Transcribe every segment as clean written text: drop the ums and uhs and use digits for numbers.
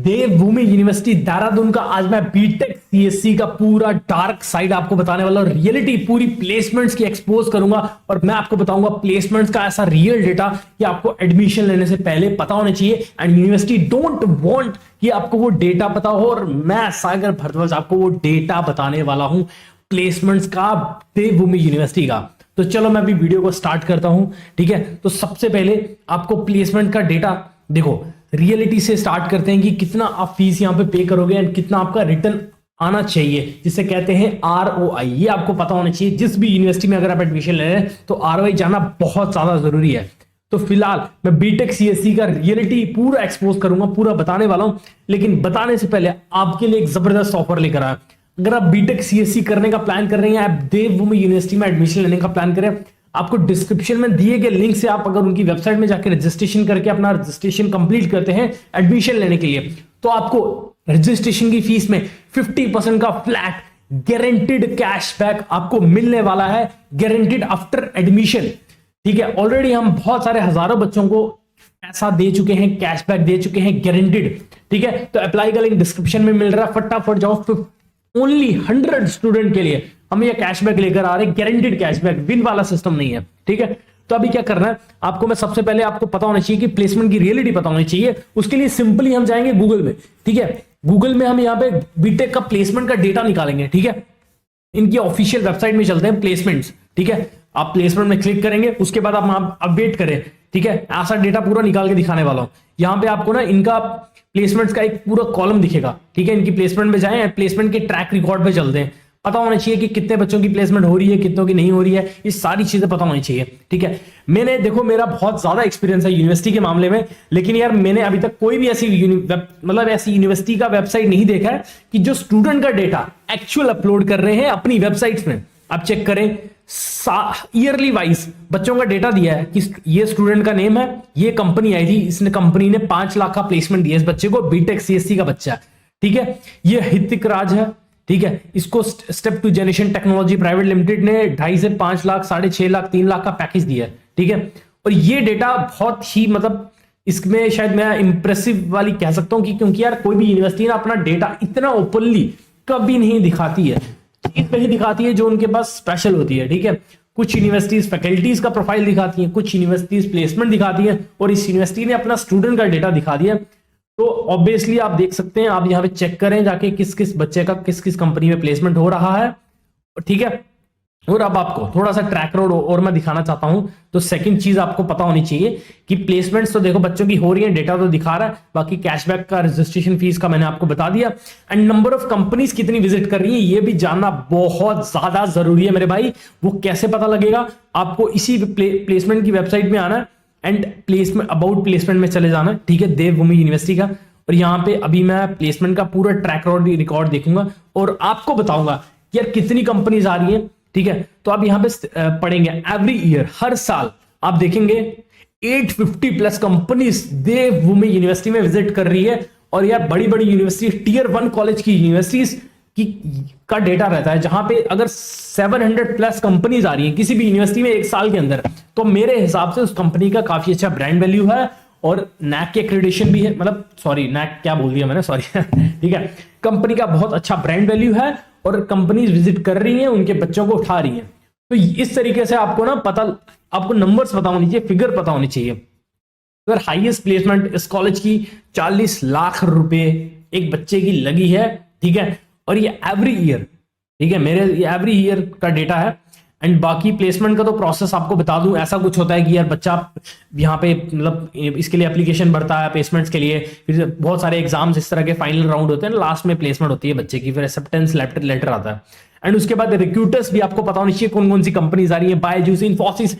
देवभूमि university Dehradun का आज मैं बीटेक सीएससी का पूरा डार्क साइड आपको बताने वाला हूं। रियलिटी पूरी प्लेसमेंट्स की एक्सपोज करूंगा और मैं आपको बताऊंगा प्लेसमेंट्स का ऐसा रियल डेटा कि आपको एडमिशन लेने से पहले पता होना चाहिए एंड यूनिवर्सिटी डोंट वांट कि आपको वो डेटा पता हो। और मैं सागर भारद्वाज आपको वो डेटा बताने वाला हूं प्लेसमेंट्स का देवभूमि यूनिवर्सिटी का। तो चलो मैं अभी वीडियो को स्टार्ट करता हूं, ठीक है। तो सबसे पहले आपको प्लेसमेंट का डेटा देखो, रियलिटी से स्टार्ट करते हैं कि कितना आप फीस यहां पे पे करोगे एंड कितना आपका रिटर्न आना चाहिए, जिसे कहते हैं ROI। ये आपको पता होना चाहिए जिस भी यूनिवर्सिटी में अगर आप एडमिशन ले रहे हैं तो ROI जाना बहुत ज्यादा जरूरी है। तो फिलहाल मैं बीटेक सीएससी का रियलिटी पूरा एक्सपोज करूंगा, पूरा बताने वाला हूं। लेकिन बताने से पहले आपके लिए एक जबरदस्त ऑफर लेकर आया। अगर आप बीटेक सीएससी करने का प्लान कर रहे हैं, आप देवभूमि यूनिवर्सिटी में एडमिशन लेने का प्लान करें, आपको डिस्क्रिप्शन में दिए गए लिंक से आप अगर उनकी वेबसाइट में जाकर रजिस्ट्रेशन करके अपना रजिस्ट्रेशन कंप्लीट करते हैं एडमिशन लेने के लिए, तो आपको रजिस्ट्रेशन की फीस में 50% का फ्लैट गारंटीड कैशबैक आपको मिलने वाला है, गारंटीड आफ्टर एडमिशन। ठीक है, ऑलरेडी हम बहुत सारे हजारों बच्चों को पैसा दे चुके हैं, कैशबैक दे चुके हैं गारंटीड। ठीक है, तो अप्लाई का लिंक डिस्क्रिप्शन में मिल रहा है, फटाफट जाओ। ओनली 100 स्टूडेंट के लिए हम ये कैशबैक लेकर आ रहे हैं, गारंटीड कैशबैक, विन वाला सिस्टम नहीं है। ठीक है, तो अभी क्या करना है आपको, मैं सबसे पहले आपको पता होना चाहिए कि प्लेसमेंट की रियलिटी पता होनी चाहिए। उसके लिए सिंपली हम जाएंगे गूगल में। ठीक है, गूगल में हम यहाँ पे बीटेक का प्लेसमेंट का डेटा निकालेंगे। ठीक है, इनकी ऑफिशियल वेबसाइट में चलते हैं, प्लेसमेंट्स। ठीक है, आप प्लेसमेंट में क्लिक करेंगे, उसके बाद आप अपडेट करें। ठीक है, ऐसा डेटा पूरा निकाल के दिखाने वाला हूं। यहां पे आपको ना इनका प्लेसमेंट्स का एक पूरा कॉलम दिखेगा। ठीक है, इनकी प्लेसमेंट में जाएं, प्लेसमेंट के ट्रैक रिकॉर्ड पे चलते हैं। पता होना चाहिए कि कितने बच्चों की प्लेसमेंट हो रही है, कितनों की नहीं हो रही है, ये सारी चीजें पता होनी चाहिए। ठीक है, मैंने देखो मेरा बहुत ज्यादा एक्सपीरियंस है यूनिवर्सिटी के मामले में, लेकिन यार मैंने अभी तक कोई भी ऐसी ऐसी यूनिवर्सिटी का वेबसाइट नहीं देखा है कि जो स्टूडेंट का डेटा एक्चुअल अपलोड कर रहे हैं अपनी वेबसाइट्स में। आप चेक करें, ईयरली वाइज बच्चों का डेटा दिया है कि ये स्टूडेंट का नेम है, ये कंपनी आई थी, इसने कंपनी ने 5 लाख का प्लेसमेंट दिया इस बच्चे को, बीटेक सीएससी का बच्चा है। ठीक है, ये हितिक राज है। ठीक है, इसको step two generation technology private limited ने 2.5 से 5 लाख, 6.5 लाख, 3 लाख का पैकेज दिया है। ठीक है, और ये डेटा बहुत ही मतलब इसमें शायद मैं इंप्रेसिव वाली कह सकता हूं कि क्योंकि यार कोई भी यूनिवर्सिटी ना अपना डेटा इतना ओपनली कभी नहीं दिखाती है, नहीं दिखाती है जो उनके पास स्पेशल होती है। ठीक है, कुछ यूनिवर्सिटीज फैकल्टीज का प्रोफाइल दिखाती हैं, कुछ यूनिवर्सिटीज प्लेसमेंट दिखाती है, और इस यूनिवर्सिटी ने अपना स्टूडेंट का डेटा दिखा दिया। तो ऑब्वियसली आप देख सकते हैं, आप यहाँ पे चेक करें जाके किस किस बच्चे का किस किस कंपनी में प्लेसमेंट हो रहा है। ठीक है, और अब आपको थोड़ा सा ट्रैक रोड और मैं दिखाना चाहता हूं। तो सेकंड चीज आपको पता होनी चाहिए कि प्लेसमेंट्स तो देखो बच्चों की हो रही है, डेटा तो दिखा रहा है, बाकी कैशबैक का, रजिस्ट्रेशन फीस का मैंने आपको बता दिया, एंड नंबर ऑफ कंपनीज कितनी विजिट कर रही है ये भी जानना बहुत ज्यादा जरूरी है मेरे भाई। वो कैसे पता लगेगा, आपको इसी प्लेसमेंट की वेबसाइट में आना है एंड प्लेसमेंट अबाउट प्लेसमेंट में चले जाना है। ठीक है, देवभूमि यूनिवर्सिटी का, और यहाँ पे अभी मैं प्लेसमेंट का पूरा ट्रैक रिकॉर्ड देखूंगा और आपको बताऊंगा कि यार कितनी कंपनीज आ रही है। ठीक है, तो आप यहाँ पे पढ़ेंगे एवरी ईयर, हर साल आप देखेंगे 850+ कंपनीज देवभूमि यूनिवर्सिटी में विजिट कर रही है। और यार बड़ी बड़ी यूनिवर्सिटी, टियर 1 कॉलेज की यूनिवर्सिटीज की का डेटा रहता है, जहां पे अगर 700+ कंपनीज आ रही हैं किसी भी यूनिवर्सिटी में एक साल के अंदर, तो मेरे हिसाब से उस कंपनी का काफी अच्छा ब्रांड वैल्यू है और नैक के एक्रेडिटेशन भी है, मतलब सॉरी नैक क्या बोल दिया मैंने, सॉरी। ठीक है, कंपनी का बहुत अच्छा ब्रांड वैल्यू है और कंपनीज विजिट कर रही हैं, उनके बच्चों को उठा रही हैं। तो इस तरीके से आपको ना आपको नंबर्स पता होनी चाहिए, फिगर पता होनी चाहिए। अगर हाईएस्ट प्लेसमेंट इस कॉलेज की 40 लाख रुपए एक बच्चे की लगी है। ठीक है, और ये एवरी ईयर, ठीक है, मेरे ये एवरी ईयर का डेटा है। एंड बाकी प्लेसमेंट का तो प्रोसेस आपको बता दूं, ऐसा कुछ होता है कि यार बच्चा यहाँ पे मतलब इसके लिए एप्लीकेशन भरता है प्लेसमेंट्स के लिए, फिर बहुत सारे एग्जाम्स इस तरह के फाइनल राउंड होते हैं, लास्ट में प्लेसमेंट होती है बच्चे की, फिर एक्सेप्टेंस लेटर आता है। एंड उसके बाद रिक्रूटर्स भी आपको पता होनी चाहिए कौन कौन सी कंपनीज आ रही है, Byju's, Infosys,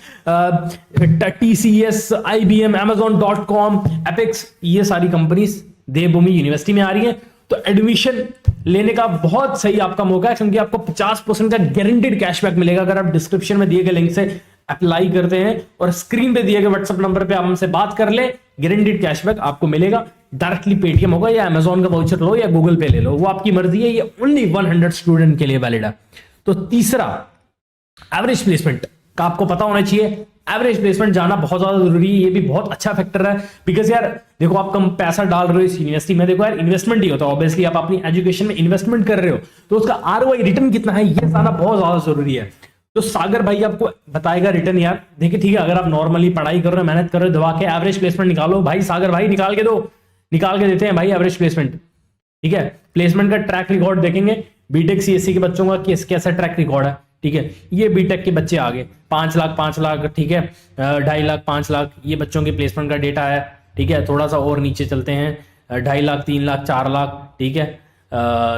TCS, IBM, Amazon.com, apex, ये सारी कंपनीज देवभूमि यूनिवर्सिटी में आ रही है। तो एडमिशन लेने का बहुत सही आपका मौका है, क्योंकि आपको 50% का गारंटीड कैशबैक मिलेगा अगर आप डिस्क्रिप्शन में दिए गए लिंक से अप्लाई करते हैं और स्क्रीन पे दिए गए व्हाट्सएप नंबर पे आप हमसे बात कर ले, गारंटीड कैशबैक आपको मिलेगा। डायरेक्टली पेटीएम होगा या अमेजॉन का वाउचर लो या गूगल पे ले लो, वो आपकी मर्जी है, ये ओनली 100 स्टूडेंट के लिए वैलिड है। तो तीसरा, एवरेज प्लेसमेंट का आपको पता होना चाहिए। एवरेज प्लेसमेंट जाना बहुत ज्यादा जरूरी है, ये भी बहुत अच्छा फैक्टर है। बिकॉज यार देखो, आप कम पैसा डाल रहे हो इस यूनिवर्सिटी में, देखो यार इन्वेस्टमेंट ही होता है, ऑब्वियसली आप अपनी एजुकेशन में इन्वेस्टमेंट कर रहे हो, तो उसका आरओआई रिटर्न कितना है ये जाना बहुत ज्यादा जरूरी है। तो सागर भाई आपको बताएगा रिटर्न यार। देखिए ठीक है, अगर आप नॉर्मली पढ़ाई कर रहे हो, मेहनत कर रहे हो, दबा के एवरेज प्लेसमेंट निकालो भाई, सागर भाई निकाल के दो, निकाल के देते हैं भाई एवरेज प्लेसमेंट। ठीक है, प्लेसमेंट का ट्रैक रिकॉर्ड देखेंगे बीटेक सीएससी के बच्चों का कैसा ट्रैक रिकॉर्ड है। ठीक है, ये बीटेक के बच्चे आगे 5 लाख 5 लाख, ठीक है, 2.5 लाख 5 लाख, ये बच्चों के प्लेसमेंट का डेटा है। ठीक है, थोड़ा सा और नीचे चलते हैं, 2.5 लाख 3 लाख 4 लाख, ठीक है,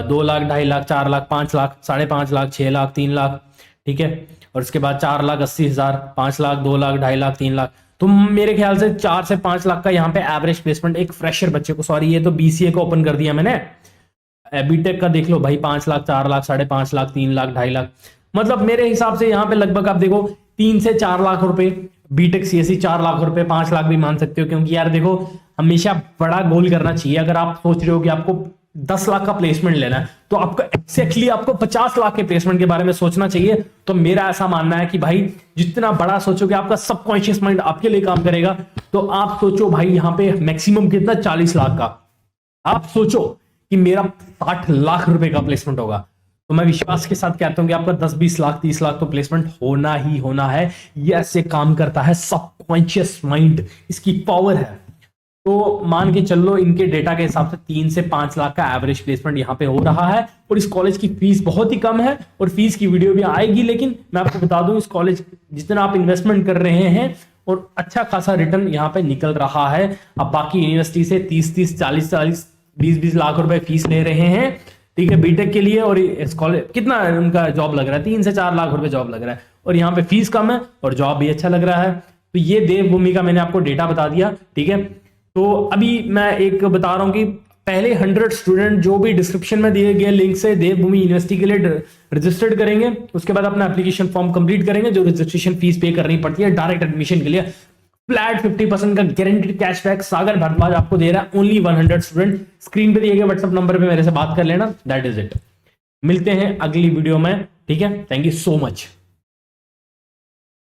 2 लाख 2.5 लाख 4 लाख 5 लाख 5.5 लाख 6 लाख 3 लाख, ठीक है, और उसके बाद 4,80,000 5 लाख 2 लाख 2.5 लाख 3 लाख। तो मेरे ख्याल से 4 से 5 लाख का यहाँ पे एवरेज प्लेसमेंट एक फ्रेशर बच्चे को, सॉरी ये तो बीसीए को ओपन कर दिया मैंने, बीटेक का देख लो भाई 5 लाख 4 लाख 5.5 लाख 3 लाख 2.5 लाख, मतलब मेरे हिसाब से यहाँ पे लगभग आप देखो 3 से 4 लाख रुपए बीटेक सीएससी, 4 लाख रुपए 5 लाख भी मान सकते हो। क्योंकि यार देखो हमेशा बड़ा गोल करना चाहिए। अगर आप सोच रहे हो कि आपको 10 लाख का प्लेसमेंट लेना है, तो आपको एक्जैक्टली आपको 50 लाख के प्लेसमेंट के बारे में सोचना चाहिए। तो मेरा ऐसा मानना है कि भाई जितना बड़ा सोचोगे, आपका सबकॉन्शियस माइंड आपके लिए काम करेगा। तो आप सोचो भाई यहाँ पे मैक्सिमम कितना, 40 लाख का। आप सोचो कि मेरा 60 लाख रुपए का प्लेसमेंट होगा, तो मैं विश्वास के साथ कहता हूं कि आपका 10-20 लाख 30 लाख तो प्लेसमेंट होना ही होना है। ये ऐसे काम करता है सबकॉन्शियस माइंड, इसकी पावर है। तो मान के चल लो इनके डेटा के हिसाब से 3 से 5 लाख का एवरेज प्लेसमेंट यहाँ पे हो रहा है। और इस कॉलेज की फीस बहुत ही कम है, और फीस की वीडियो भी आएगी। लेकिन मैं आपको बता दूं, इस कॉलेज जितना आप इन्वेस्टमेंट कर रहे हैं और अच्छा खासा रिटर्न यहाँ पे निकल रहा है। अब बाकी यूनिवर्सिटी से 30-30 40-40 20-20 लाख रुपए फीस ले रहे हैं, ठीक है, बीटेक के लिए। और इस कॉलेज कितना उनका जॉब लग रहा है, 3 से 4 लाख रुपए जॉब लग रहा है, और यहाँ पे फीस कम है और जॉब भी अच्छा लग रहा है। तो ये देवभूमि का मैंने आपको डेटा बता दिया। ठीक है, तो अभी मैं एक बता रहा हूं कि पहले 100 स्टूडेंट जो भी डिस्क्रिप्शन में दिए गए लिंक से देवभूमि यूनिवर्सिटी के लिए रजिस्टर्ड करेंगे, उसके बाद अपना एप्लीकेशन फॉर्म कंप्लीट करेंगे, जो रजिस्ट्रेशन फीस पे करनी पड़ती है डायरेक्ट एडमिशन के लिए, फ्लैट 50% का गारंटीड कैशबैक सागर भारद्वाज आपको दे रहा है। Only 100 student. स्क्रीन पे दिए गए व्हाट्सएप नंबर पे मेरे से बात कर लेना। That is it. मिलते हैं अगली वीडियो में। ठीक है, थैंक यू सो मच।